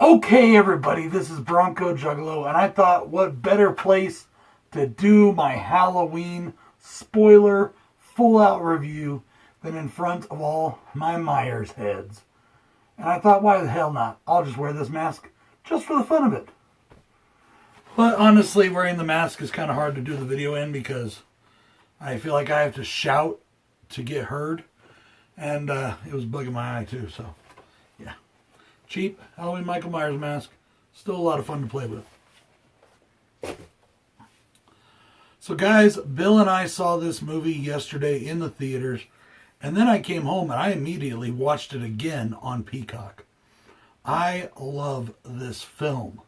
Okay, everybody, this is Bronco Juggalo, and I thought what better place to do my Halloween spoiler full-out review than in front of all my Myers heads. And I thought, why the hell not? I'll just wear this mask just for the fun of it. But honestly, wearing the mask is kind of hard to do the video in because I feel like I have to shout to get heard. And it was bugging my eye too, so yeah. Cheap Halloween Michael Myers mask. Still a lot of fun to play with. So guys, Bill and I saw this movie yesterday in the theaters. And then I came home and I immediately watched it again on Peacock. I love this film.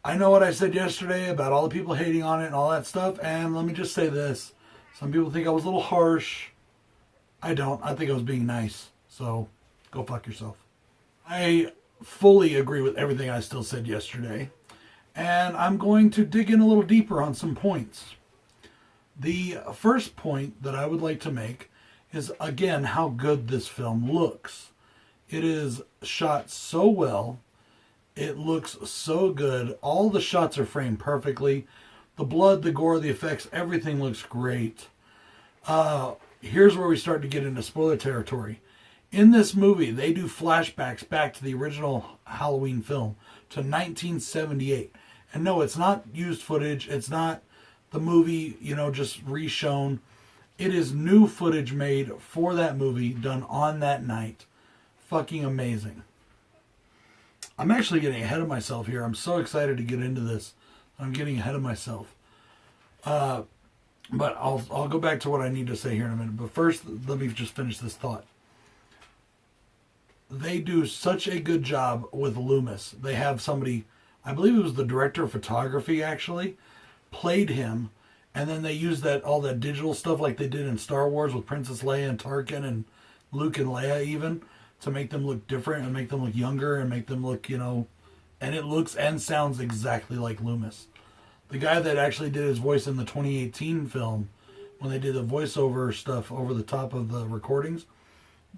I know what I said yesterday about all the people hating on it and all that stuff. And let me just say this. Some people think I was a little harsh. I don't. I think I was being nice. So, go fuck yourself. I fully agree with everything I still said yesterday. And I'm going to dig in a little deeper on some points. The first point that I would like to make is, again, how good this film looks. It is shot so well. It looks so good. All the shots are framed perfectly. The blood, the gore, the effects, everything looks great. Here's where we start to get into spoiler territory. In this movie, they do flashbacks back to the original Halloween film, to 1978. And no, it's not used footage. It's not the movie, just reshown. It is new footage made for that movie, done on that night. Fucking amazing. I'm actually getting ahead of myself here. I'm so excited to get into this. I'm getting ahead of myself. But I'll go back to what I need to say here in a minute. But first, let me just finish this thought. They do such a good job with Loomis. They have somebody, I believe it was the director of photography actually, played him. And then they used all that digital stuff like they did in Star Wars with Princess Leia and Tarkin and Luke and Leia even, to make them look different and make them look younger and make them look, and it looks and sounds exactly like Loomis. The guy that actually did his voice in the 2018 film, when they did the voiceover stuff over the top of the recordings,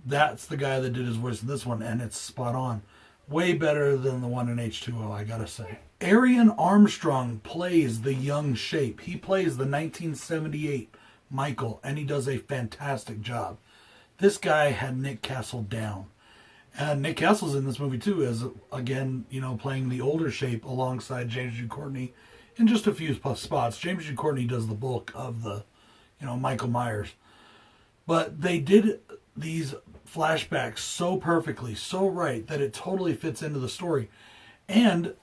that's the guy that did his voice in this one, and it's spot on. Way better than the one in H2O, I gotta say. Arian Armstrong plays the young Shape. He plays the 1978 Michael, and he does a fantastic job. This guy had Nick Castle down. And Nick Castle's in this movie too, as, again, playing the older Shape alongside James Jude Courtney in just a few spots. James Jude Courtney does the bulk of the, Michael Myers. But they did these flashbacks so perfectly, so right, that it totally fits into the story. And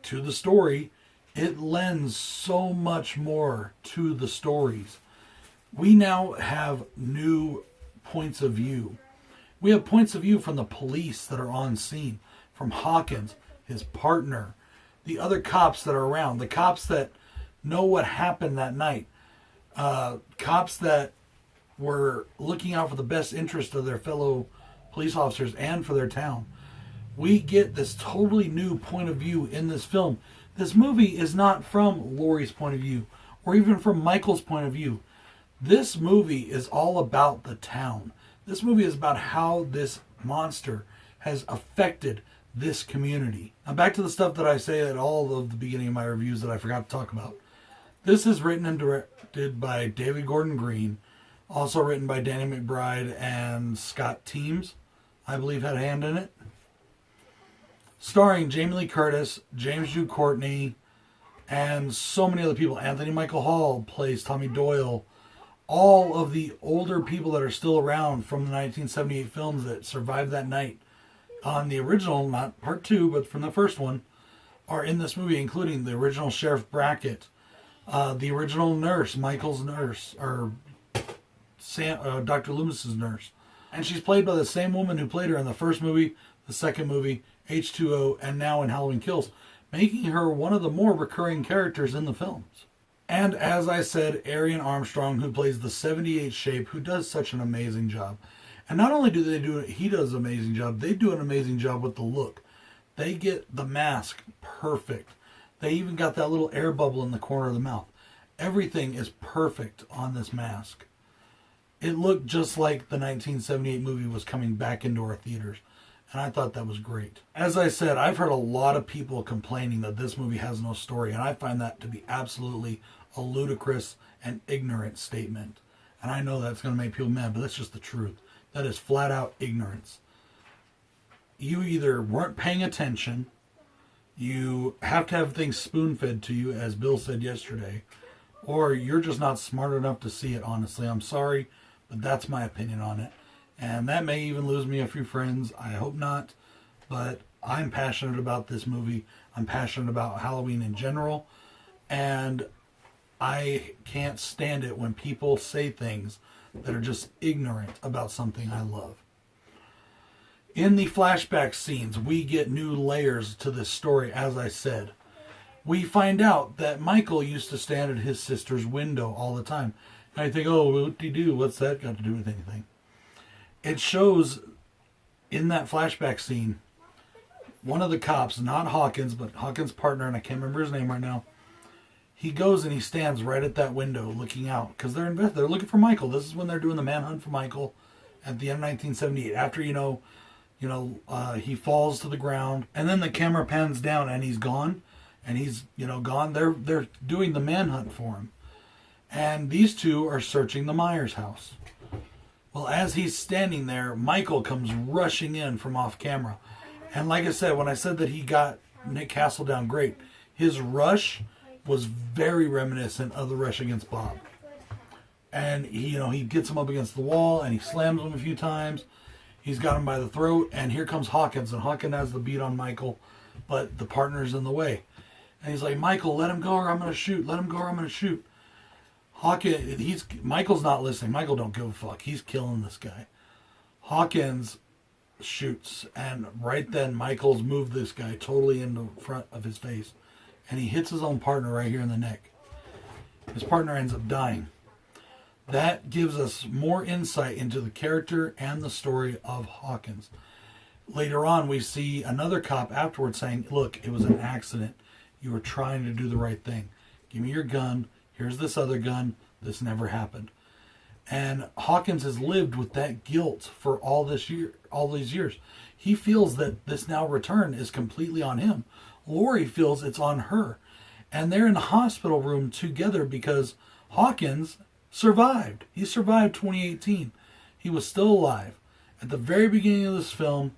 to the story, it lends so much more to the stories. We now have new points of view. We have points of view from the police that are on scene, from Hawkins, his partner, the other cops that are around, the cops that know what happened that night, cops that were looking out for the best interest of their fellow police officers and for their town. We get this totally new point of view in this film. This movie is not from Laurie's point of view or even from Michael's point of view. This movie is all about the town. This movie is about how this monster has affected this community. Now back to the stuff that I say at all of the beginning of my reviews that I forgot to talk about. This is written and directed by David Gordon Green. Also written by Danny McBride and Scott Teems, I believe, had a hand in it. Starring Jamie Lee Curtis, James Jude Courtney, and so many other people. Anthony Michael Hall plays Tommy Doyle. All of the older people that are still around from the 1978 films that survived that night on the original, not part 2, but from the first one, are in this movie, including the original Sheriff Brackett, the original nurse, Michael's nurse, or Dr. Loomis's nurse. And she's played by the same woman who played her in the first movie, the second movie, H2O, and now in Halloween Kills, making her one of the more recurring characters in the films. And as I said, Arian Armstrong, who plays the 78 Shape, who does such an amazing job. And not only do they do it, he does an amazing job, they do an amazing job with the look. They get the mask perfect. They even got that little air bubble in the corner of the mouth. Everything is perfect on this mask. It looked just like the 1978 movie was coming back into our theaters. And I thought that was great. As I said, I've heard a lot of people complaining that this movie has no story, and I find that to be absolutely a ludicrous and ignorant statement. And I know that's going to make people mad, but that's just the truth. That is flat out ignorance. You either weren't paying attention, you have to have things spoon-fed to you, as Bill said yesterday, or you're just not smart enough to see it, honestly. I'm sorry, but that's my opinion on it. And that may even lose me a few friends. I hope not. But I'm passionate about this movie. I'm passionate about Halloween in general. And I can't stand it when people say things that are just ignorant about something I love. In the flashback scenes, we get new layers to this story, as I said. We find out that Michael used to stand at his sister's window all the time. And I think, oh, whoop-de-doo, what's that got to do with anything? It shows in that flashback scene, one of the cops, not Hawkins, but Hawkins' partner, and I can't remember his name right now, he goes and he stands right at that window looking out because they're looking for Michael. This is when they're doing the manhunt for Michael at the end of 1978. After, he falls to the ground, and then the camera pans down and he's gone, and he's, gone. They're doing the manhunt for him. And these two are searching the Myers house. Well, as he's standing there, Michael comes rushing in from off camera. And like I said, when I said that he got Nick Castle down great, his rush was very reminiscent of the rush against Bob. And he gets him up against the wall and he slams him a few times. He's got him by the throat, and here comes Hawkins, and Hawkins has the beat on Michael, but the partner's in the way. And he's like, Michael, let him go or I'm going to shoot. Let him go or I'm going to shoot. Michael's not listening. Michael don't give a fuck. He's killing this guy. Hawkins shoots, and right then Michael's moved this guy totally into front of his face, and he hits his own partner right here in the neck. His partner ends up dying. That gives us more insight into the character and the story of Hawkins. Later on, we see another cop afterwards saying, look, it was an accident. You were trying to do the right thing. Give me your gun. Here's this other gun. This never happened. And Hawkins has lived with that guilt for all these years. He feels that this now return is completely on him. Lori feels it's on her. And they're in the hospital room together because Hawkins survived. He survived 2018. He was still alive. At the very beginning of this film,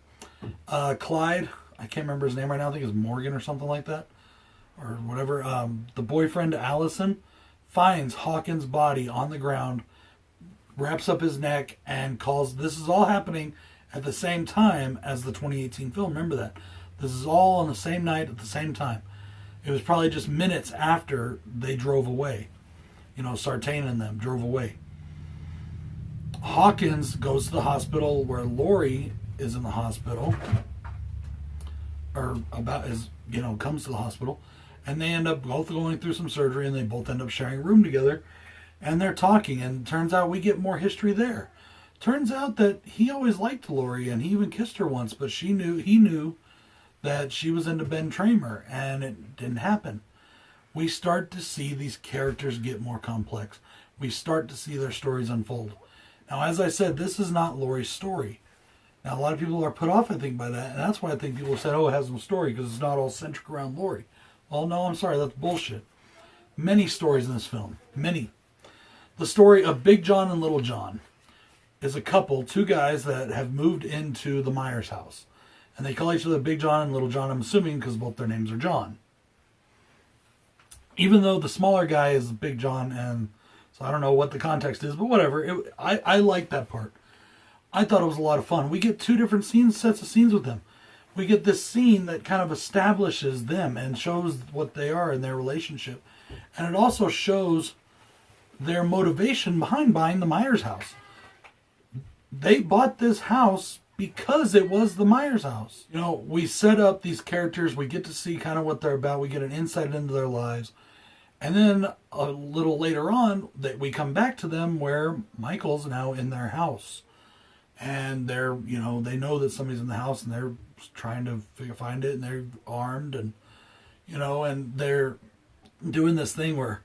Clyde, I can't remember his name right now, I think it's Morgan or something like that, or whatever, the boyfriend to Allison, finds Hawkins' body on the ground, wraps up his neck, and calls. This is all happening at the same time as the 2018 film. Remember that. This is all on the same night at the same time. It was probably just minutes after they drove away. Sartain and them drove away. Hawkins goes to the hospital where Lori is in the hospital, or comes to the hospital, and they end up both going through some surgery, and they both end up sharing a room together, and they're talking, and turns out we get more history there. Turns out that he always liked Lori, and he even kissed her once, but he knew that she was into Ben Tramer, and it didn't happen. We start to see these characters get more complex. We start to see their stories unfold. Now, as I said, this is not Lori's story. Now, a lot of people are put off, I think, by that, and that's why I think people said, oh, it has no story, because it's not all centric around Lori. Well, no, I'm sorry, that's bullshit. Many stories in this film. Many. The story of Big John and Little John is a couple, two guys that have moved into the Myers house. And they call each other Big John and Little John, I'm assuming, because both their names are John. Even though the smaller guy is Big John, and so I don't know what the context is, but whatever. I like that part. I thought it was a lot of fun. We get two different sets of scenes with them. We get this scene that kind of establishes them and shows what they are in their relationship. And it also shows their motivation behind buying the Myers house. They bought this house because it was the Myers house. We set up these characters. We get to see kind of what they're about. We get an insight into their lives. And then a little later on, that we come back to them where Michael's now in their house. And they're, they know that somebody's in the house, and they're trying to find it, and they're armed, and, and they're doing this thing where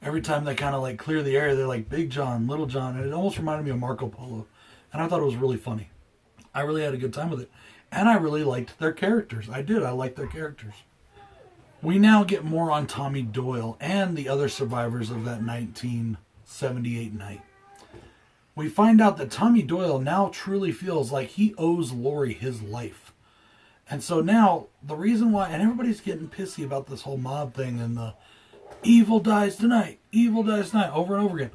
every time they kind of like clear the area, they're like Big John, Little John, and it almost reminded me of Marco Polo. And I thought it was really funny. I really had a good time with it. And I really liked their characters. I did. I liked their characters. We now get more on Tommy Doyle and the other survivors of that 1978 night. We find out that Tommy Doyle now truly feels like he owes Laurie his life. And so now, the reason why, and everybody's getting pissy about this whole mob thing and the evil dies tonight, over and over again.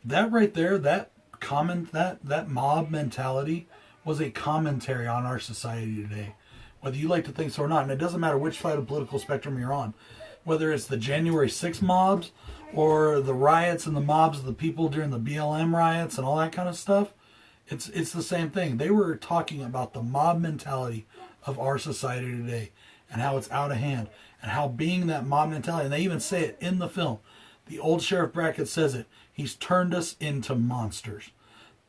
That right there, that comment, that mob mentality was a commentary on our society today. Whether you like to think so or not, and it doesn't matter which side of the political spectrum you're on. Whether it's the January 6 mobs or the riots and the mobs of the people during the BLM riots and all that kind of stuff, it's the same thing. They were talking about the mob mentality of our society today and how it's out of hand and how being that mob mentality, and they even say it in the film. The old Sheriff Brackett says it. He's turned us into monsters.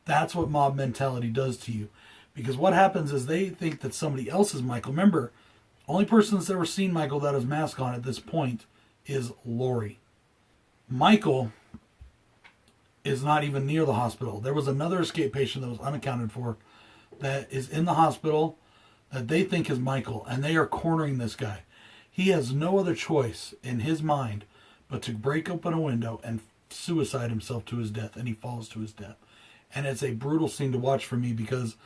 That's what mob mentality does to you. Because what happens is they think that somebody else is Michael. Remember, only person that's ever seen Michael without his mask on at this point is Laurie. Michael is not even near the hospital. There was another escape patient that was unaccounted for that is in the hospital that they think is Michael, and they are cornering this guy. He has no other choice in his mind but to break open a window and suicide himself to his death, and he falls to his death. And it's a brutal scene to watch for me because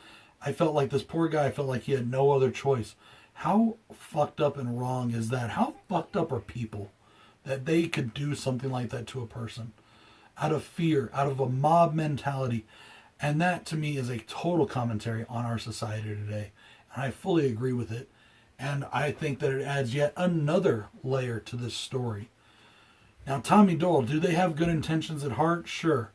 I felt like this poor guy felt like he had no other choice. How fucked up and wrong is that? How fucked up are people that they could do something like that to a person out of fear, out of a mob mentality? And that to me is a total commentary on our society today. And I fully agree with it. And I think that it adds yet another layer to this story. Now, Tommy Doyle, do they have good intentions at heart? Sure.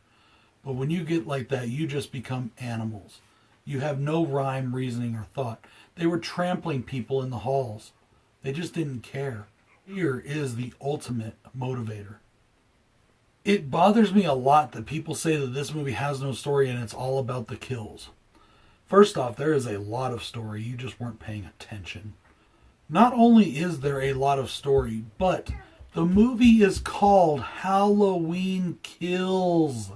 But when you get like that, you just become animals. You have no rhyme, reasoning, or thought. They were trampling people in the halls. They just didn't care. Fear is the ultimate motivator. It bothers me a lot that people say that this movie has no story and it's all about the kills. First off, there is a lot of story. You just weren't paying attention. Not only is there a lot of story, but the movie is called Halloween Kills.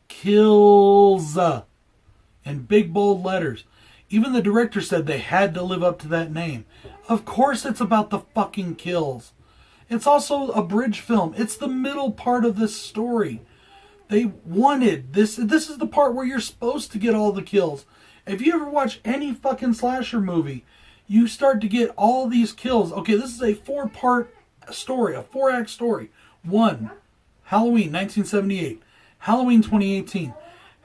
Kills. In big bold letters. Even the director said they had to live up to that name. Of course it's about the fucking kills. It's also a bridge film. It's the middle part of this story. They wanted this. This is the part where you're supposed to get all the kills. If you ever watch any fucking slasher movie, you start to get all these kills. Okay, this is a 4-part story, a 4-act story. 1, Halloween 1978. Halloween 2018.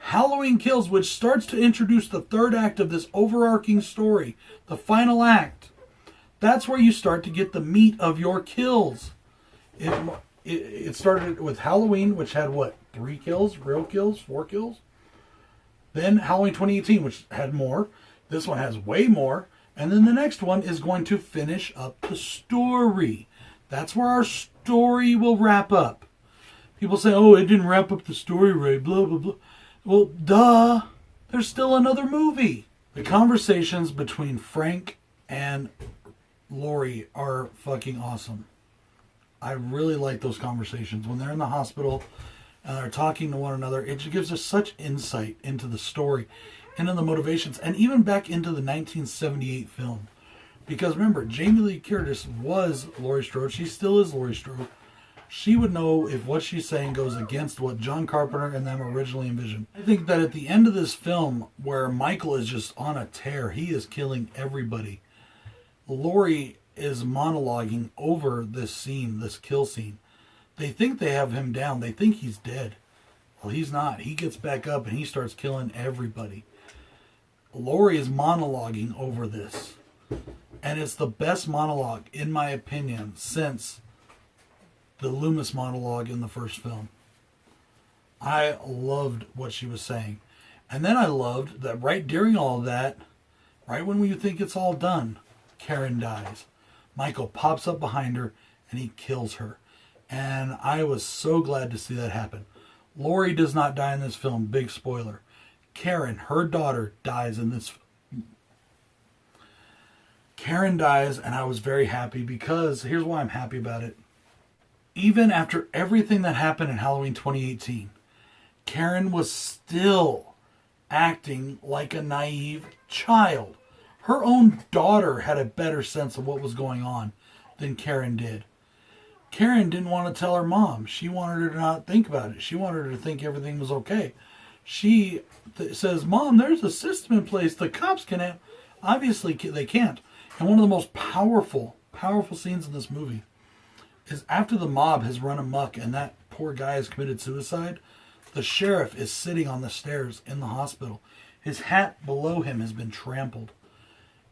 Halloween Kills, which starts to introduce the 3rd act of this overarching story, the final act. That's where you start to get the meat of your kills. It started with Halloween, which had what? 3 kills? Real kills? 4 kills? Then Halloween 2018, which had more. This one has way more. And then the next one is going to finish up the story. That's where our story will wrap up. People say, oh, it didn't wrap up the story right, blah, blah, blah. Well, duh. There's still another movie. The conversations between Frank and Laurie are fucking awesome. I really like those conversations. When they're in the hospital and they're talking to one another, it just gives us such insight into the story, into the motivations, and even back into the 1978 film. Because remember, Jamie Lee Curtis was Laurie Strode. She still is Laurie Strode. She would know if what she's saying goes against what John Carpenter and them originally envisioned. I think that at the end of this film, where Michael is just on a tear, he is killing everybody. Laurie is monologuing over this scene, this kill scene. They think they have him down. They think he's dead. Well, he's not. He gets back up and he starts killing everybody. Laurie is monologuing over this. And it's the best monologue, in my opinion, since the Loomis monologue in the first film. I loved what she was saying. And then I loved that right during all that, right when you think it's all done, Karen dies. Michael pops up behind her and he kills her. And I was so glad to see that happen. Laurie does not die in this film. Big spoiler. Karen, her daughter, dies in this film. Karen dies, and I was very happy because here's why I'm happy about it. Even after everything that happened in Halloween 2018, Karen was still acting like a naive child. Her own daughter had a better sense of what was going on than Karen did. Karen didn't want to tell her mom. She wanted her to not think about it. She wanted her to think everything was okay. She says, Mom, there's a system in place. The cops can have. Obviously, they can't. And one of the most powerful scenes in this movie is after the mob has run amok and that poor guy has committed suicide, the sheriff is sitting on the stairs in the hospital. His hat below him has been trampled.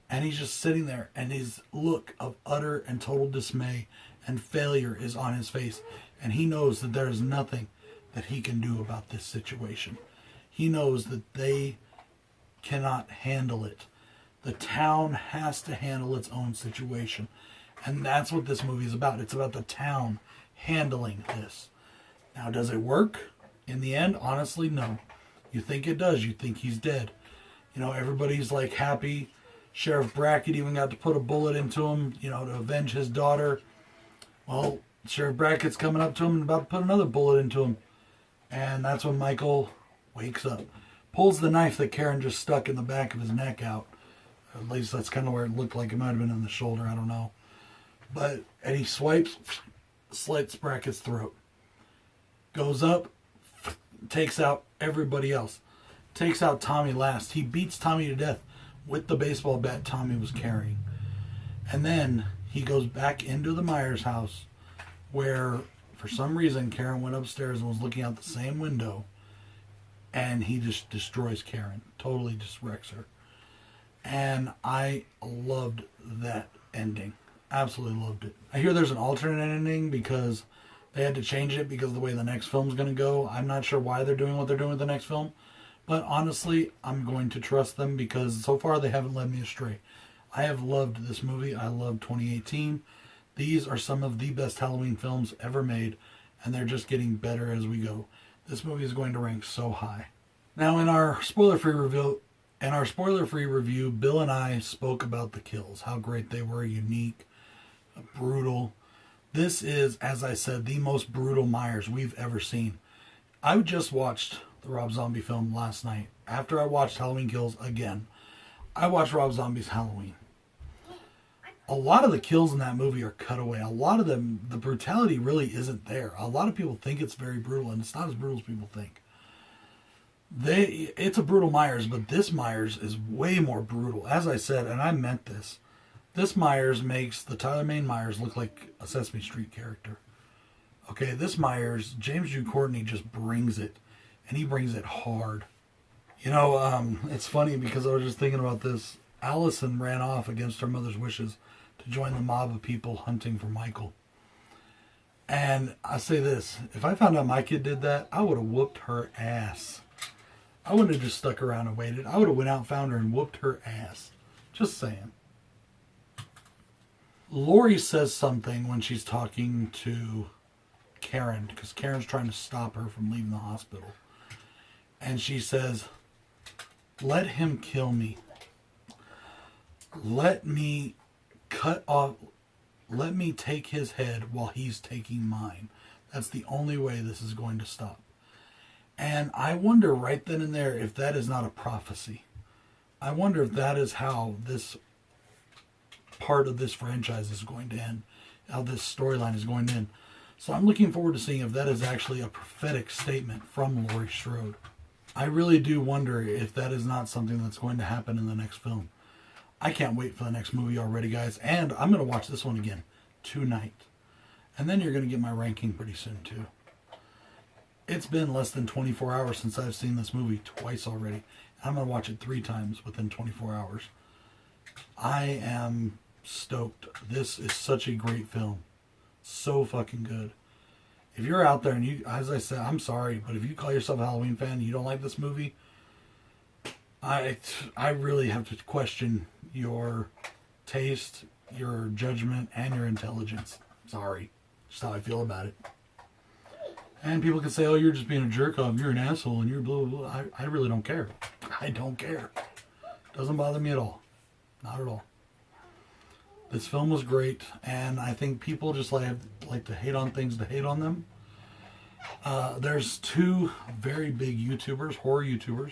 And he's just sitting there, and his look of utter and total dismay and failure is on his face. And he knows that there is nothing that he can do about this situation. He knows that they cannot handle it. The town has to handle its own situation. And that's what this movie is about. It's about the town handling this. Now, does it work? In the end, honestly, no. You think it does. You think he's dead. You know, everybody's like happy. Sheriff Brackett even got to put a bullet into him, you know, to avenge his daughter. Well, Sheriff Brackett's coming up to him and about to put another bullet into him. And that's when Michael wakes up. Pulls the knife that Karen just stuck in the back of his neck out. At least that's kind of where it looked like. It might have been in the shoulder, I don't know. And he slits Brackett's throat. Goes up, takes out everybody else. Takes out Tommy last. He beats Tommy to death with the baseball bat Tommy was carrying. And then he goes back into the Myers house where, for some reason, Karen went upstairs and was looking out the same window. And he just destroys Karen. Totally just wrecks her. And I loved that ending. Absolutely loved it. I hear there's an alternate ending because they had to change it because of the way the next film's going to go. I'm not sure why they're doing what they're doing with the next film. But honestly, I'm going to trust them because so far they haven't led me astray. I have loved this movie. I love 2018. These are some of the best Halloween films ever made, and they're just getting better as we go. This movie is going to rank so high. Now, in our spoiler-free review, Bill and I spoke about the kills, how great they were, unique, brutal. This is, as I said, the most brutal Myers we've ever seen. I just watched the Rob Zombie film last night. After I watched Halloween Kills again, I watched Rob Zombie's Halloween. A lot of the kills in that movie are cut away. A lot of them, the brutality really isn't there. A lot of people think it's very brutal, and it's not as brutal as people think. It's a brutal Myers, but this Myers is way more brutal. As I said, and I meant this Myers makes the Tyler Mane Myers look like a Sesame Street character. Okay, this Myers, James Jude Courtney just brings it. And he brings it hard. You know, it's funny because I was just thinking about this. Allison ran off against her mother's wishes to join the mob of people hunting for Michael. And I say this, if I found out my kid did that, I would have whooped her ass. I wouldn't have just stuck around and waited. I would have went out, found her, and whooped her ass. Just saying. Lori says something when she's talking to Karen, because Karen's trying to stop her from leaving the hospital. And she says, let him kill me. Let me take his head while he's taking mine. That's the only way this is going to stop. And I wonder right then and there if that is not a prophecy. I wonder if that is how this part of this franchise is going to end. How this storyline is going to end. So I'm looking forward to seeing if that is actually a prophetic statement from Laurie Strode. I really do wonder if that is not something that's going to happen in the next film. I can't wait for the next movie already, guys. And I'm going to watch this one again tonight. And then you're going to get my ranking pretty soon, too. It's been less than 24 hours since I've seen this movie twice already. I'm going to watch it 3 times within 24 hours. I am stoked. This is such a great film. So fucking good. If you're out there and you, as I said, I'm sorry, but if you call yourself a Halloween fan and you don't like this movie, I really have to question your taste, your judgment, and your intelligence. Sorry. Just how I feel about it. And people can say, oh, you're just being a jerk off, you're an asshole, and you're blah, blah, blah. I really don't care. I don't care. Doesn't bother me at all. Not at all. This film was great, and I think people just like to hate on things to hate on them. There's 2 very big YouTubers, horror YouTubers.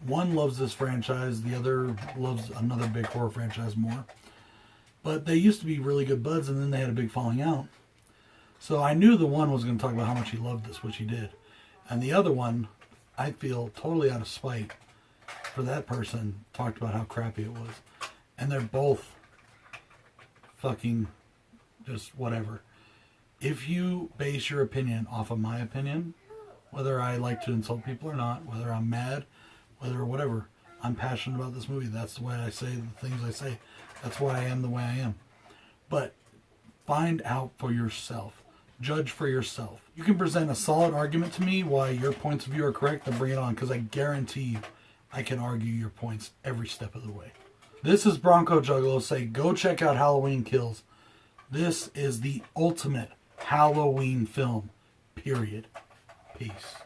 One loves this franchise, the other loves another big horror franchise more. But they used to be really good buds, and then they had a big falling out. So I knew the one was going to talk about how much he loved this, which he did. And the other one, I feel totally out of spite for that person, talked about how crappy it was. And they're both fucking just whatever. If you base your opinion off of my opinion, whether I like to insult people or not, whether I'm mad, whether whatever, I'm passionate about this movie. That's the way I say the things I say. That's why I am the way I am. But find out for yourself. Judge for yourself. You can present a solid argument to me why your points of view are correct, then bring it on, because I guarantee you I can argue your points every step of the way. This is Bronco Juggalo. Say, go check out Halloween Kills. This is the ultimate Halloween film. Period. Peace.